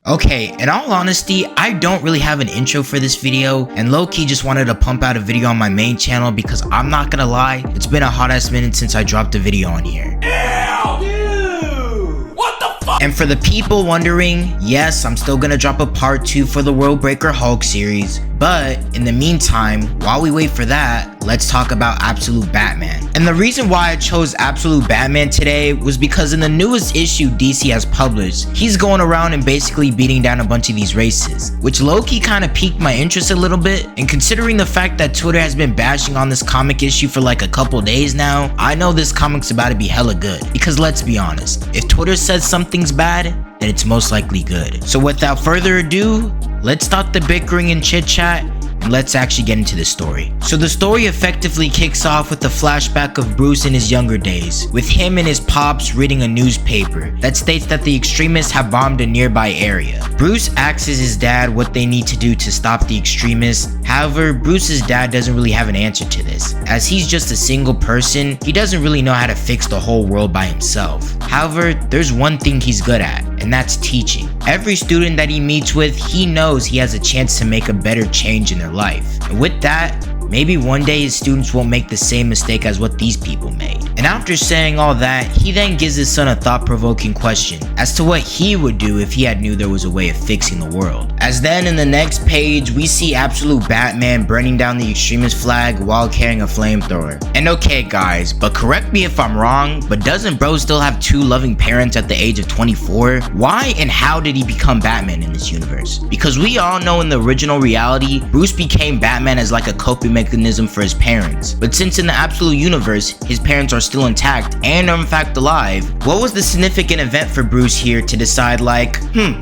Okay, in all honesty, I don't really have an intro for this video, and low-key just wanted to pump out a video on my main channel because I'm not gonna lie, it's been a hot ass minute since I dropped a video on here. And for the people wondering, yes, I'm still gonna drop a part 2 for the World Breaker Hulk series, but in the meantime, while we wait for that, let's talk about Absolute Batman. And the reason why I chose Absolute Batman today was because in the newest issue DC has published, he's going around and basically beating down a bunch of these races, which low-key kind of piqued my interest a little bit. And considering the fact that Twitter has been bashing on this comic issue for like a couple days now, I know this comic's about to be hella good. Because let's be honest, if Twitter says something's bad, then it's most likely good. So without further ado, let's stop the bickering and chit chat and let's actually get into the story. So the story effectively kicks off with a flashback of Bruce in his younger days, with him and his pops reading a newspaper that states that the extremists have bombed a nearby area. Bruce asks his dad what they need to do to stop the extremists. However, Bruce's dad doesn't really have an answer to this, as he's just a single person. He doesn't really know how to fix the whole world by himself. However, there's one thing he's good at, and that's teaching. Every student that he meets with, he knows he has a chance to make a better change in their life. And with that, maybe one day his students won't make the same mistake as what these people made. And after saying all that, he then gives his son a thought-provoking question as to what he would do if he had knew there was a way of fixing the world. As then in the next page, we see Absolute Batman burning down the extremist flag while carrying a flamethrower. And okay guys, but correct me if I'm wrong, but doesn't bro still have 2 loving parents at the age of 24? Why and how did he become Batman in this universe? Because we all know in the original reality, Bruce became Batman as like a coping mechanism for his parents. But since in the Absolute universe, his parents are still intact and are in fact alive, what was the significant event for Bruce here to decide like,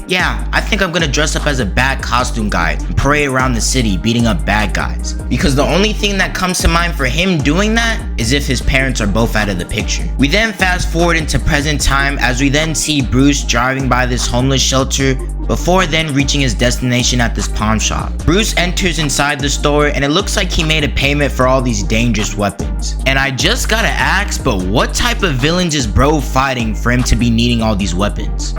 yeah, I think I'm gonna dress up as a bad costume guy and parade around the city beating up bad guys? Because the only thing that comes to mind for him doing that is if his parents are both out of the picture. We then fast forward into present time as we then see Bruce driving by this homeless shelter before then reaching his destination at this pawn shop. Bruce enters inside the store and it looks like he made a payment for all these dangerous weapons. And I just gotta ask, but what type of villains is bro fighting for him to be needing all these weapons?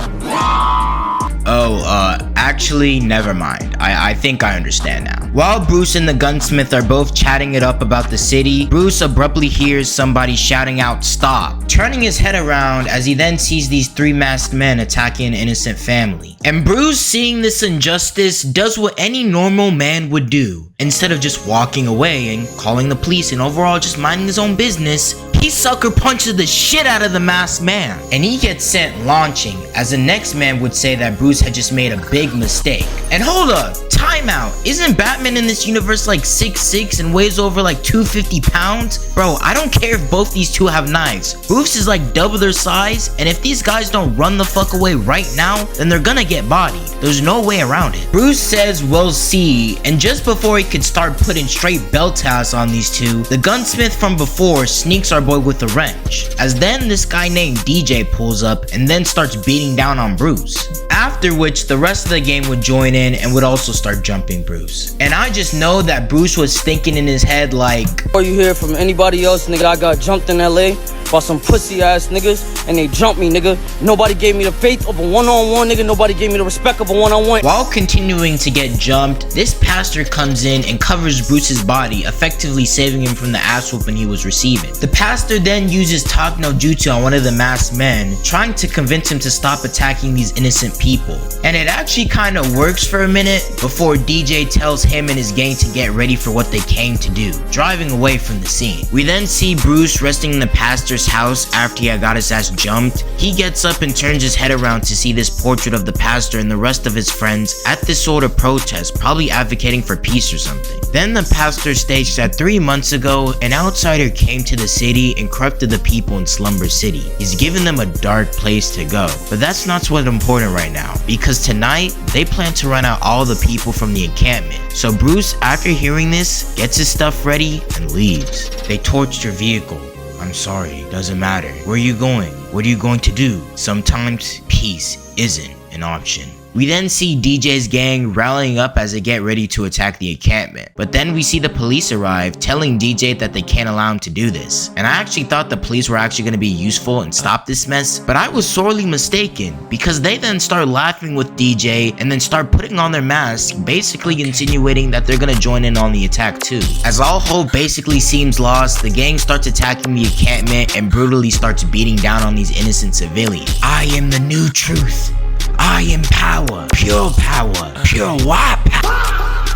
Actually, never mind. I think I understand now. While Bruce and the gunsmith are both chatting it up about the city, Bruce abruptly hears somebody shouting out, "Stop!" turning his head around as he then sees these 3 masked men attacking an innocent family. And Bruce, seeing this injustice, does what any normal man would do. Instead of just walking away and calling the police and overall just minding his own business, he sucker punches the shit out of the masked man, and he gets sent launching, as the next man would say that Bruce had just made a big mistake. And hold up, time out, isn't Batman in this universe like 6'6" and weighs over like 250 pounds? Bro, I don't care if both these two have knives. Bruce is like double their size, and if these guys don't run the fuck away right now, then they're gonna get bodied. There's no way around it. Bruce says, "We'll see," and just before he could start putting straight belt tasks on these two, the gunsmith from before sneaks our boy with a wrench, as then this guy named DJ pulls up and then starts beating down on Bruce. After which the rest of the gang would join in and would also start jumping Bruce. And I just know that Bruce was thinking in his head like, "Or you hear from anybody else, nigga, I got jumped in LA by some pussy ass niggas and they jumped me, nigga. Nobody gave me the faith of a one-on-one, nigga. Nobody gave me the respect of a one-on-one." While continuing to get jumped, this pastor comes in and covers Bruce's body, effectively saving him from the ass whooping he was receiving. The pastor then uses talk no jutsu on one of the masked men, trying to convince him to stop attacking these innocent people. And it actually kind of works for a minute before DJ tells him and his gang to get ready for what they came to do, driving away from the scene. We then see Bruce resting in the pastor's house after he had got his ass jumped. He gets up and turns his head around to see this portrait of the pastor and the rest of his friends at this sort of protest, probably advocating for peace or something. Then the pastor states that 3 months ago, an outsider came to the city and corrupted the people in Slumber City. He's given them a dark place to go. But that's not what's important right now, because tonight, they plan to run out all the people from the encampment. So Bruce, after hearing this, gets his stuff ready and leaves. "They torched your vehicle. I'm sorry, doesn't matter. Where are you going? What are you going to do? Sometimes peace isn't an option." We then see DJ's gang rallying up as they get ready to attack the encampment. But then we see the police arrive, telling DJ that they can't allow him to do this. And I actually thought the police were actually going to be useful and stop this mess, but I was sorely mistaken, because they then start laughing with DJ and then start putting on their masks, basically insinuating that they're going to join in on the attack too. As all hope basically seems lost, the gang starts attacking the encampment and brutally starts beating down on these innocent civilians. I am the new truth. I am power, pure white power.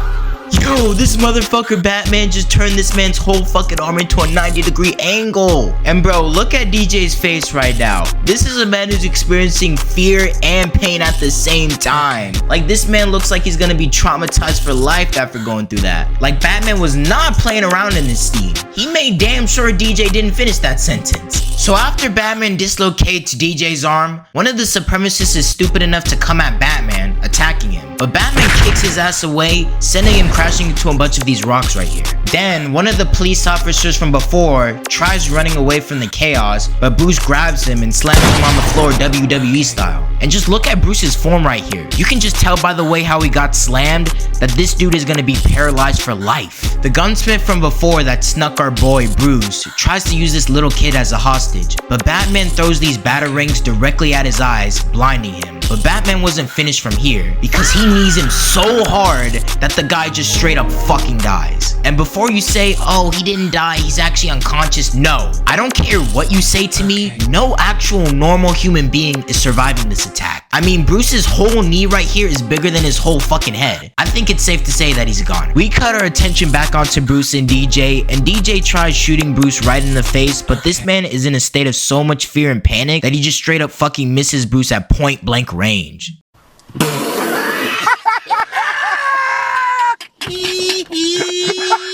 Yo, this motherfucker Batman just turned this man's whole fucking arm into a 90-degree angle. And bro, look at DJ's face right now. This is a man who's experiencing fear and pain at the same time. Like, this man looks like he's gonna be traumatized for life after going through that. Like, Batman was not playing around in this scene. He made damn sure DJ didn't finish that sentence. So after Batman dislocates DJ's arm, one of the supremacists is stupid enough to come at Batman, attacking him. But Batman kicks his ass away, sending him crashing into a bunch of these rocks right here. Then, one of the police officers from before tries running away from the chaos, but Bruce grabs him and slams him on the floor WWE style. And just look at Bruce's form right here. You can just tell by the way how he got slammed that this dude is gonna be paralyzed for life. The gunsmith from before that snuck our boy Bruce tries to use this little kid as a hostage, but Batman throws these batarangs directly at his eyes, blinding him. But Batman wasn't finished from here, because he knees him so hard that the guy just straight up fucking dies. And before you say, oh, he didn't die, he's actually unconscious, no. I don't care what you say to me, no actual normal human being is surviving this attack. I mean, Bruce's whole knee right here is bigger than his whole fucking head. I think it's safe to say that he's gone. We cut our attention back onto Bruce and DJ tries shooting Bruce right in the face, but this man is in a state of so much fear and panic that he just straight up fucking misses Bruce at point blank range.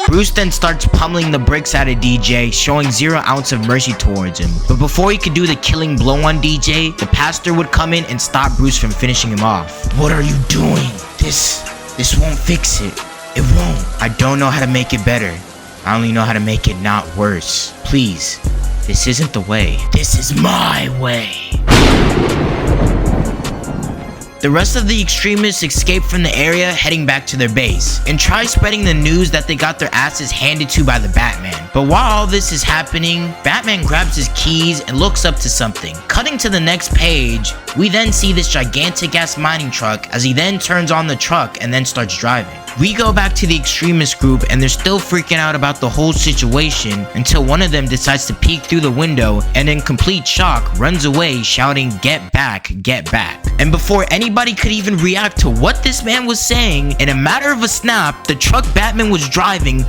Bruce then starts pummeling the bricks out of DJ, showing 0 ounce of mercy towards him. But before he could do the killing blow on DJ, the pastor would come in and stop Bruce from finishing him off. What are you doing? This won't fix it. It won't. I don't know how to make it better. I only know how to make it not worse. Please, this isn't the way. This is my way. The rest of the extremists escape from the area, heading back to their base, and try spreading the news that they got their asses handed to by the Batman. But while all this is happening, Batman grabs his keys and looks up to something. Cutting to the next page, we then see this gigantic ass mining truck as he then turns on the truck and then starts driving. We go back to the extremist group and they're still freaking out about the whole situation until one of them decides to peek through the window and in complete shock runs away shouting, "Get back, get back." And before anybody could even react to what this man was saying, in a matter of a snap, the truck Batman was driving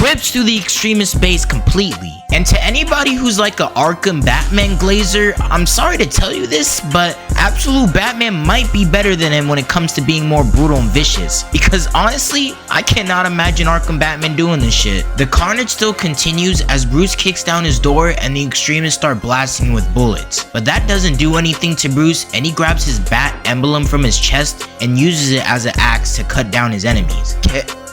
rips through the extremist base completely. And to anybody who's like a Arkham Batman glazer, I'm sorry to tell you this, but Absolute Batman might be better than him when it comes to being more brutal and vicious. Because honestly, I cannot imagine Arkham Batman doing this shit. The carnage still continues as Bruce kicks down his door and the extremists start blasting with bullets. But that doesn't do anything to Bruce, and he grabs his bat emblem from his chest and uses it as an axe to cut down his enemies.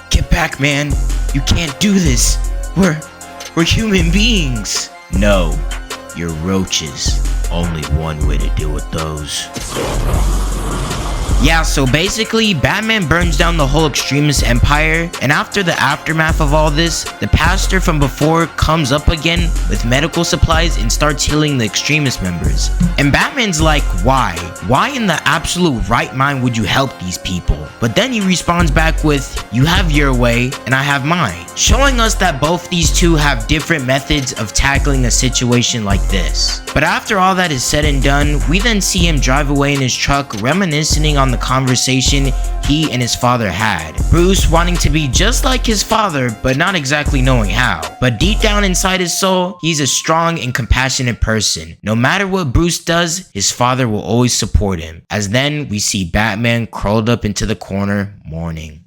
Get back, man. You can't do this. We're human beings. No, you're roaches. Only one way to deal with those. Yeah, so basically, Batman burns down the whole extremist empire, and after the aftermath of all this, the pastor from before comes up again with medical supplies and starts healing the extremist members. And Batman's like, why? Why in the absolute right mind would you help these people? But then he responds back with, you have your way, and I have mine. Showing us that both these two have different methods of tackling a situation like this. But after all that is said and done, we then see him drive away in his truck, reminiscing on the conversation he and his father had. Bruce wanting to be just like his father, but not exactly knowing how. But deep down inside his soul, he's a strong and compassionate person. No matter what Bruce does, his father will always support him. As then we see Batman curled up into the corner, mourning.